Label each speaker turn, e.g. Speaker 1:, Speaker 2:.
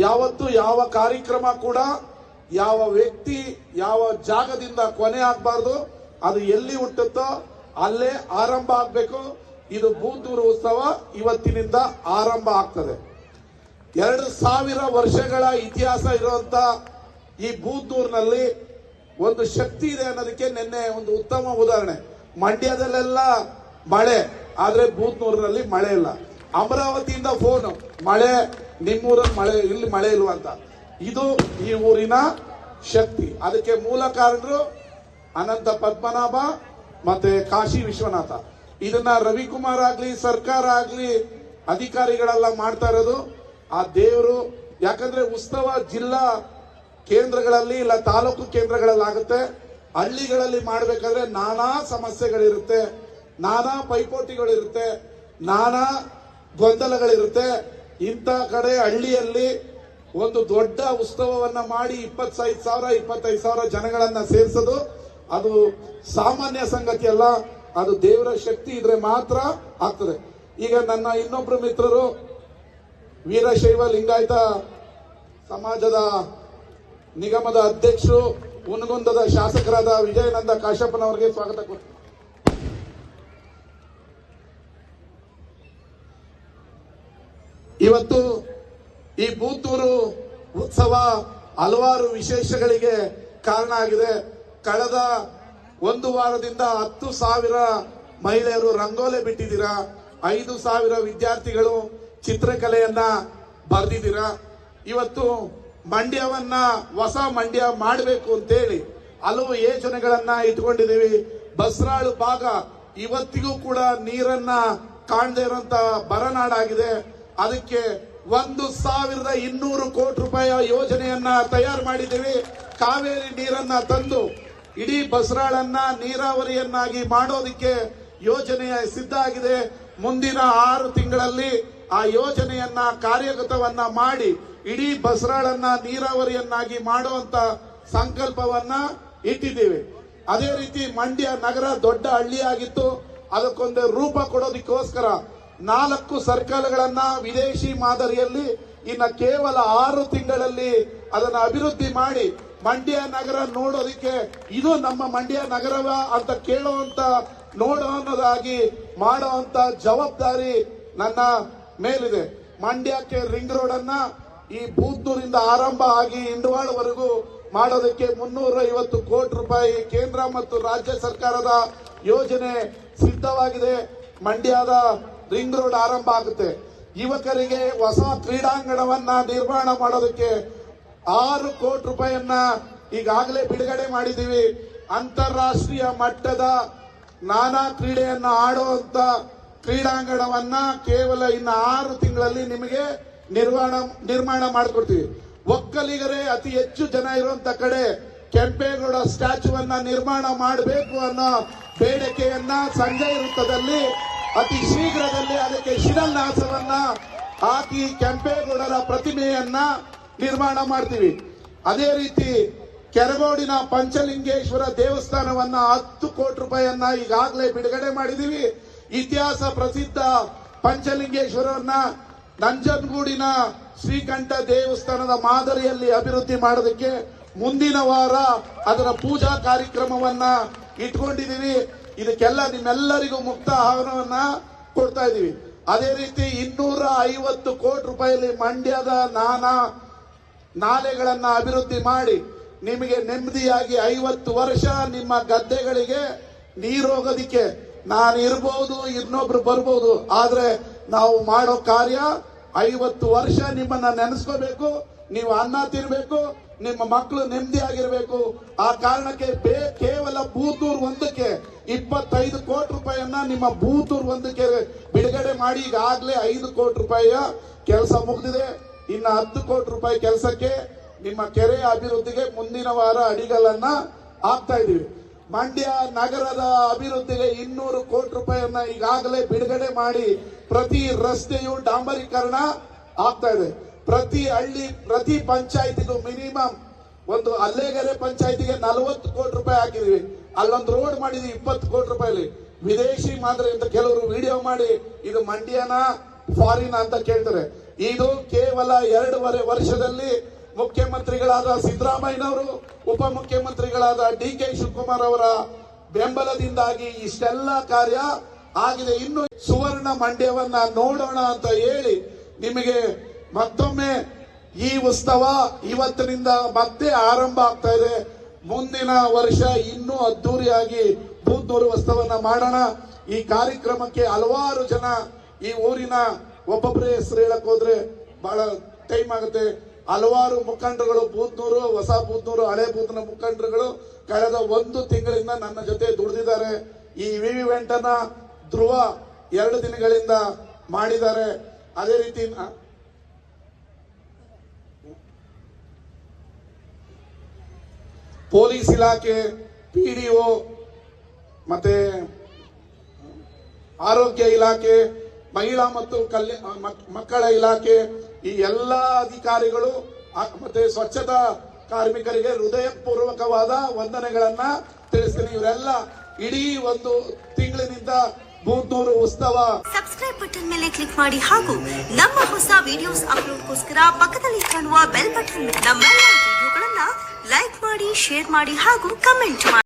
Speaker 1: ಯಾವತ್ತು ಯಾವ ಕಾರ್ಯಕ್ರಮ ಕೂಡ ಯಾವ ವ್ಯಕ್ತಿ ಯಾವ ಜಾಗದಿಂದ ಕೊನೆ ಆಗಬಾರ್ದು. ಅದು ಎಲ್ಲಿ ಹುಟ್ಟುತ್ತೋ ಅಲ್ಲೇ ಆರಂಭ ಆಗಬೇಕು. ಇದು ಬೂದೂರು ಉತ್ಸವ ಇವತ್ತಿನಿಂದ ಆರಂಭ ಆಗ್ತದೆ. 2000 ವರ್ಷಗಳ ಇತಿಹಾಸ ಇರುವಂತ ಈ ಬೂದೂರಿನಲ್ಲಿ ಒಂದು ಶಕ್ತಿ ಇದೆ ಅನ್ನೋದಕ್ಕೆ ನಿನ್ನೆ ಒಂದು ಉತ್ತಮ ಉದಾಹರಣೆ. ಮಂಡ್ಯದಲ್ಲೆಲ್ಲ ಮಳೆ, ಆದ್ರೆ ಬೂದೂರಿನಲ್ಲಿ ಮಳೆ ಇಲ್ಲ. ಅಮರಾವತಿಯಿಂದ ಫೋನ್, ಮಳೆ ನಿಮ್ಮೂರಲ್ಲಿ ಮಳೆ, ಇಲ್ಲಿ ಮಳೆ ಇಲ್ವಾ ಅಂತ. ಇದು ಈ ಊರಿನ ಶಕ್ತಿ. ಅದಕ್ಕೆ ಮೂಲ ಕಾರಣರು ಅನಂತ ಪದ್ಮನಾಭ ಮತ್ತೆ ಕಾಶಿ ವಿಶ್ವನಾಥ. ಇದನ್ನ ರವಿಕುಮಾರ್ ಆಗ್ಲಿ ಸರ್ಕಾರ ಆಗ್ಲಿ ಅಧಿಕಾರಿಗಳೆಲ್ಲ ಮಾಡ್ತಾ ಇರೋದು ಆ ದೇವರು. ಯಾಕಂದ್ರೆ ಉತ್ಸವ ಜಿಲ್ಲಾ ಕೇಂದ್ರಗಳಲ್ಲಿ ಇಲ್ಲ ತಾಲೂಕು ಕೇಂದ್ರಗಳಲ್ಲಿ ಆಗುತ್ತೆ. ಹಳ್ಳಿಗಳಲ್ಲಿ ಮಾಡಬೇಕಾದ್ರೆ ನಾನಾ ಸಮಸ್ಯೆಗಳಿರುತ್ತೆ, ನಾನಾ ಪೈಪೋಟಿಗಳಿರುತ್ತೆ, ನಾನಾ ಗೊಂದಲಗಳಿರುತ್ತೆ. ಇಂಥ ಕಡೆ ಹಳ್ಳಿಯಲ್ಲಿ ಒಂದು ದೊಡ್ಡ ಉತ್ಸವವನ್ನ ಮಾಡಿ 25,000 ಜನಗಳನ್ನ ಸೇರಿಸೋದು ಅದು ಸಾಮಾನ್ಯ ಸಂಗತಿ ಅಲ್ಲ. ಅದು ದೇವರ ಶಕ್ತಿ ಇದ್ರೆ ಮಾತ್ರ ಆಗ್ತದೆ. ಈಗ ನನ್ನ ಇನ್ನೊಬ್ರು ಮಿತ್ರರು ವೀರಶೈವ ಲಿಂಗಾಯತ ಸಮಾಜದ ನಿಗಮದ ಅಧ್ಯಕ್ಷರು, ಹುನಗುಂದದ ಶಾಸಕರಾದ ವಿಜಯಾನಂದ ಕಾಶ್ಯಪ್ಪನವರಿಗೆ ಸ್ವಾಗತ ಕೊಡ್ತೀನಿ. ಇವತ್ತು ಈ ಬೂದೂರು ಉತ್ಸವ ಹಲವಾರು ವಿಶೇಷಗಳಿಗೆ ಕಾರಣ ಆಗಿದೆ. ಕಳೆದ ಒಂದು ವಾರದಿಂದ 10,000 ಮಹಿಳೆಯರು ರಂಗೋಲೆ ಬಿಟ್ಟಿದ್ದೀರಾ, 5,000 ವಿದ್ಯಾರ್ಥಿಗಳು ಚಿತ್ರಕಲೆಯನ್ನ ಬರೆದಿದ್ದೀರಾ. ಇವತ್ತು ಮಂಡ್ಯವನ್ನ ಹೊಸ ಮಂಡ್ಯ ಮಾಡಬೇಕು ಅಂತೇಳಿ ಹಲವು ಯೋಜನೆಗಳನ್ನ ಇಟ್ಕೊಂಡಿದ್ದೀವಿ. ಬಸರಾಳು ಭಾಗ ಇವತ್ತಿಗೂ ಕೂಡ ನೀರನ್ನ ಕಾಣದೇ ಇರುವಂತ ಬರನಾಡಾಗಿದೆ. ಅದಕ್ಕೆ 1,200 ಕೋಟಿ ರೂಪಾಯಿ ಯೋಜನೆಯನ್ನ ತಯಾರು ಮಾಡಿದ್ದೀವಿ. ಕಾವೇರಿ ನೀರನ್ನ ತಂದು ಇಡೀ ಬಸರಾಳನ್ನ ನೀರಾವರಿಯನ್ನಾಗಿ ಮಾಡೋದಕ್ಕೆ ಯೋಜನೆ ಸಿದ್ಧ ಆಗಿದೆ. ಮುಂದಿನ 6 ತಿಂಗಳಲ್ಲಿ ಆ ಯೋಜನೆಯನ್ನ ಕಾರ್ಯಗತವನ್ನ ಮಾಡಿ ಇಡೀ ಬಸರಾಳನ್ನ ನೀರಾವರಿಯನ್ನಾಗಿ ಮಾಡುವಂತ ಸಂಕಲ್ಪವನ್ನ ಇಟ್ಟಿದ್ದೀವಿ. ಅದೇ ರೀತಿ ಮಂಡ್ಯ ನಗರ ದೊಡ್ಡ ಹಳ್ಳಿಯಾಗಿತ್ತು, ಅದಕ್ಕೊಂದು ರೂಪ ಕೊಡೋದಕ್ಕೋಸ್ಕರ 4 ಸರ್ಕಲ್ಗಳನ್ನ ವಿದೇಶಿ ಮಾದರಿಯಲ್ಲಿ ಇನ್ನ ಕೇವಲ 6 ತಿಂಗಳಲ್ಲಿ ಅದನ್ನ ಅಭಿವೃದ್ಧಿ ಮಾಡಿ ಮಂಡ್ಯ ನಗರ ನೋಡೋದಕ್ಕೆ ಇದು ನಮ್ಮ ಮಂಡ್ಯ ನಗರವ ಅಂತ ಕೇಳುವಂತ ನೋಡೋದಾಗಿ ಮಾಡುವಂತ ಜವಾಬ್ದಾರಿ ನನ್ನ ಮೇಲಿದೆ. ಮಂಡ್ಯಕ್ಕೆ ರಿಂಗ್ ರೋಡ್ ಅನ್ನ ಈ ಬೂದೂರಿಂದ ಆರಂಭ ಆಗಿ ಇಂಡವಾಳವರೆಗೂ ಮಾಡೋದಕ್ಕೆ 350 ಕೋಟಿ ರೂಪಾಯಿ ಕೇಂದ್ರ ಮತ್ತು ರಾಜ್ಯ ಸರ್ಕಾರದ ಯೋಜನೆ ಸಿದ್ಧವಾಗಿದೆ. ಮಂಡ್ಯದ ರಿಂಗ್ ರೋಡ್ ಆರಂಭ ಆಗುತ್ತೆ. ಯುವಕರಿಗೆ ಹೊಸ ಕ್ರೀಡಾಂಗಣವನ್ನ ನಿರ್ಮಾಣ ಮಾಡೋದಕ್ಕೆ 6 ಕೋಟಿ ರೂಪಾಯಿಯನ್ನ ಈಗಾಗಲೇ ಬಿಡುಗಡೆ ಮಾಡಿದ್ದೀವಿ. ಅಂತಾರಾಷ್ಟ್ರೀಯ ಮಟ್ಟದ ನಾನಾ ಕ್ರೀಡೆಯನ್ನ ಆಡುವಂತ ಕ್ರೀಡಾಂಗಣವನ್ನ ಕೇವಲ ಇನ್ನು 6 ತಿಂಗಳಲ್ಲಿ ನಿಮಗೆ ನಿರ್ಮಾಣ ಮಾಡಿಕೊಡ್ತೀವಿ. ಒಕ್ಕಲಿಗರೇ ಅತಿ ಹೆಚ್ಚು ಜನ ಇರುವಂತ ಕಡೆ ಕೆಂಪೇಗೌಡ ಸ್ಟ್ಯಾಚ್ಯೂವನ್ನ ನಿರ್ಮಾಣ ಮಾಡಬೇಕು ಅನ್ನೋ ಬೇಡಿಕೆಯನ್ನ ಸಂಜಯ್ ವೃತ್ತದಲ್ಲಿ ಅತಿ ಶೀಘ್ರದಲ್ಲಿ ಅದಕ್ಕೆ ಶಿಲಾನ್ಯಾಸವನ್ನ ಹಾಕಿ ಕೆಂಪೇಗೌಡರ ಪ್ರತಿಮೆಯನ್ನ ನಿರ್ಮಾಣ ಮಾಡ್ತೀವಿ. ಅದೇ ರೀತಿ ಕೆರಗೋಡಿನ ಪಂಚಲಿಂಗೇಶ್ವರ ದೇವಸ್ಥಾನವನ್ನ 10 ಕೋಟಿ ರೂಪಾಯಿಯನ್ನ ಈಗಾಗಲೇ ಬಿಡುಗಡೆ ಮಾಡಿದೀವಿ. ಇತಿಹಾಸ ಪ್ರಸಿದ್ಧ ಪಂಚಲಿಂಗೇಶ್ವರವನ್ನ ನಂಜನಗೂಡಿನ ಶ್ರೀಕಂಠ ದೇವಸ್ಥಾನದ ಮಾದರಿಯಲ್ಲಿ ಅಭಿವೃದ್ಧಿ ಮಾಡೋದಕ್ಕೆ ಮುಂದಿನ ವಾರ ಅದರ ಪೂಜಾ ಕಾರ್ಯಕ್ರಮವನ್ನ ಇಟ್ಕೊಂಡಿದೀವಿ. ಇದಕ್ಕೆಲ್ಲ ನಿಮ್ಮೆಲ್ಲರಿಗೂ ಮುಕ್ತ ಆಹ್ವಾನವನ್ನ ಕೊಡ್ತಾ ಇದೀವಿ. ಅದೇ ರೀತಿ 250 ಕೋಟಿ ರೂಪಾಯಿಯಲ್ಲಿ ಮಂಡ್ಯದ ನಾನಾ ನಾಲೆಗಳನ್ನ ಅಭಿವೃದ್ಧಿ ಮಾಡಿ ನಿಮಗೆ ನೆಮ್ಮದಿಯಾಗಿ 50 ವರ್ಷ ನಿಮ್ಮ ಗದ್ದೆಗಳಿಗೆ ನೀರು ಹೋಗೋದಿಕ್ಕೆ ನಾನು ಇರಬಹುದು, ಇನ್ನೊಬ್ರು ಬರ್ಬೋದು, ಆದ್ರೆ ನಾವು ಮಾಡೋ ಕಾರ್ಯ 50 ವರ್ಷ ನಿಮ್ಮನ್ನ ನೆನೆಸ್ಕೋಬೇಕು, ನೀವು ಅನ್ನ ತಿನ್ಬೇಕು, ನಿಮ್ಮ ಮಕ್ಕಳು ನೆಮ್ಮದಿಯಾಗಿರ್ಬೇಕು. ಆ ಕಾರಣಕ್ಕೆ ಕೇವಲ ಬೂದೂರು ಒಂದಕ್ಕೆ 25 ಕೋಟಿ ರೂಪಾಯಿಯನ್ನ ನಿಮ್ಮ ಬೂದೂರು ಒಂದಕ್ಕೆ ಬಿಡುಗಡೆ ಮಾಡಿ ಈಗಾಗಲೇ 5 ಕೋಟಿ ರೂಪಾಯಿಯ ಕೆಲಸ ಮುಗಿದಿದೆ. ಇನ್ನು 10 ಕೋಟಿ ರೂಪಾಯಿ ಕೆಲಸಕ್ಕೆ ನಿಮ್ಮ ಕೆರೆಯ ಅಭಿವೃದ್ಧಿಗೆ ಮುಂದಿನ ವಾರ ಅಡಿಗಲನ್ನ ಹಾಕ್ತಾ ಇದೀವಿ. ಮಂಡ್ಯ ನಗರದ ಅಭಿವೃದ್ಧಿಗೆ 200 ಕೋಟಿ ರೂಪಾಯಿಯನ್ನ ಈಗಾಗಲೇ ಬಿಡುಗಡೆ ಮಾಡಿ ಪ್ರತಿ ರಸ್ತೆಯು ಡಾಂಬರೀಕರಣ ಆಗ್ತಾ ಇದೆ. ಪ್ರತಿ ಹಳ್ಳಿ ಪ್ರತಿ ಪಂಚಾಯತಿಗೂ ಮಿನಿಮಮ್ ಒಂದು ಅಲ್ಲೇಗೆರೆ ಪಂಚಾಯತಿಗೆ 40 ಕೋಟಿ ರೂಪಾಯಿ ಹಾಕಿದೀವಿ. ಅಲ್ಲೊಂದು ರೋಡ್ ಮಾಡಿದೀವಿ 20 ಕೋಟಿ ರೂಪಾಯಿಲಿ. ವಿದೇಶಿ ಮಾದರಿ ಅಂತ ಕೆಲವರು ವಿಡಿಯೋ ಮಾಡಿ ಇದು ಮಂಡ್ಯನ ಫಾರಿನ್ ಅಂತ ಕೇಳ್ತಾರೆ. ಇದು ಕೇವಲ 2.5 ವರ್ಷದಲ್ಲಿ ಮುಖ್ಯಮಂತ್ರಿಗಳಾದ ಸಿದ್ದರಾಮಯ್ಯನವರು, ಉಪಮುಖ್ಯಮಂತ್ರಿಗಳಾದ ಡಿ.ಕೆ. ಶಿವಕುಮಾರ್ ಅವರ ಬೆಂಬಲದಿಂದಾಗಿ ಇಷ್ಟೆಲ್ಲ ಕಾರ್ಯ ಆಗಿದೆ. ಇನ್ನು ಸುವರ್ಣ ಮಂಡ್ಯವನ್ನ ನೋಡೋಣ ಅಂತ ಹೇಳಿ ನಿಮಗೆ ಮತ್ತೊಮ್ಮೆ ಈ ಉತ್ಸವ ಇವತ್ತಿನಿಂದ ಮತ್ತೆ ಆರಂಭ ಆಗ್ತಾ ಇದೆ. ಮುಂದಿನ ವರ್ಷ ಇನ್ನೂ ಅದ್ದೂರಿಯಾಗಿ ಬೂದ್ನೂರು ಉತ್ಸವನ ಮಾಡೋಣ. ಈ ಕಾರ್ಯಕ್ರಮಕ್ಕೆ ಹಲವಾರು ಜನ, ಈ ಊರಿನ ಒಬ್ಬೊಬ್ಬರೇ ಹೆಸರು ಹೇಳಕ್ ಹೋದ್ರೆ ಬಹಳ ಟೈಮ್ ಆಗುತ್ತೆ. ಹಲವಾರು ಮುಖಂಡರುಗಳು, ಬೂದ್ನೂರು, ಹೊಸ ಬೂದ್ನೂರು, ಹಳೆ ಬೂದ್ನ ಮುಖಂಡರುಗಳು ಕಳೆದ 1 ತಿಂಗಳಿಂದ ನನ್ನ ಜೊತೆ ದುಡಿದಿದ್ದಾರೆ. ಈ ಇವೆಂಟ್ ಅನ್ನ ಧ್ರುವ 2 ದಿನಗಳಿಂದ ಮಾಡಿದ್ದಾರೆ. ಅದೇ ರೀತಿ ಪೊಲೀಸ್ ಇಲಾಖೆ, ಪಿಡಿಒ, ಮತ್ತೆ ಆರೋಗ್ಯ ಇಲಾಖೆ, ಮಹಿಳಾ ಮತ್ತು ಮಕ್ಕಳ ಇಲಾಖೆ, ಈ ಎಲ್ಲ ಅಧಿಕಾರಿಗಳು ಮತ್ತೆ ಸ್ವಚ್ಛತಾ ಕಾರ್ಮಿಕರಿಗೆ ಹೃದಯಪೂರ್ವಕವಾದ ವಂದನೆಗಳನ್ನ ತಿಳಿಸ್ತೀನಿ. ಇವರೆಲ್ಲ ಇಡೀ 1 ತಿಂಗಳಿನಿಂದ ಬೂದ್ನೂರು ಉತ್ಸವ.
Speaker 2: ಸಬ್ಸ್ಕ್ರೈಬ್ ಬಟನ್ ಮೇಲೆ ಕ್ಲಿಕ್ ಮಾಡಿ ಹಾಗೂ ನಮ್ಮ ಹೊಸ ವಿಡಿಯೋಸ್ ಅಪ್ಲೋಡ್ಗೋಸ್ಕರ ಪಕ್ಕದಲ್ಲಿ ಕಾಣುವ ಬೆಲ್ ಬಟನ್ ನಮ್ಮೆಲ್ಲ ವಿಡಿಯೋಗಳನ್ನ ಲೈಕ್ ಮಾಡಿ, ಶೇರ್ ಮಾಡಿ ಹಾಗೂ ಕಮೆಂಟ್ ಮಾಡಿ.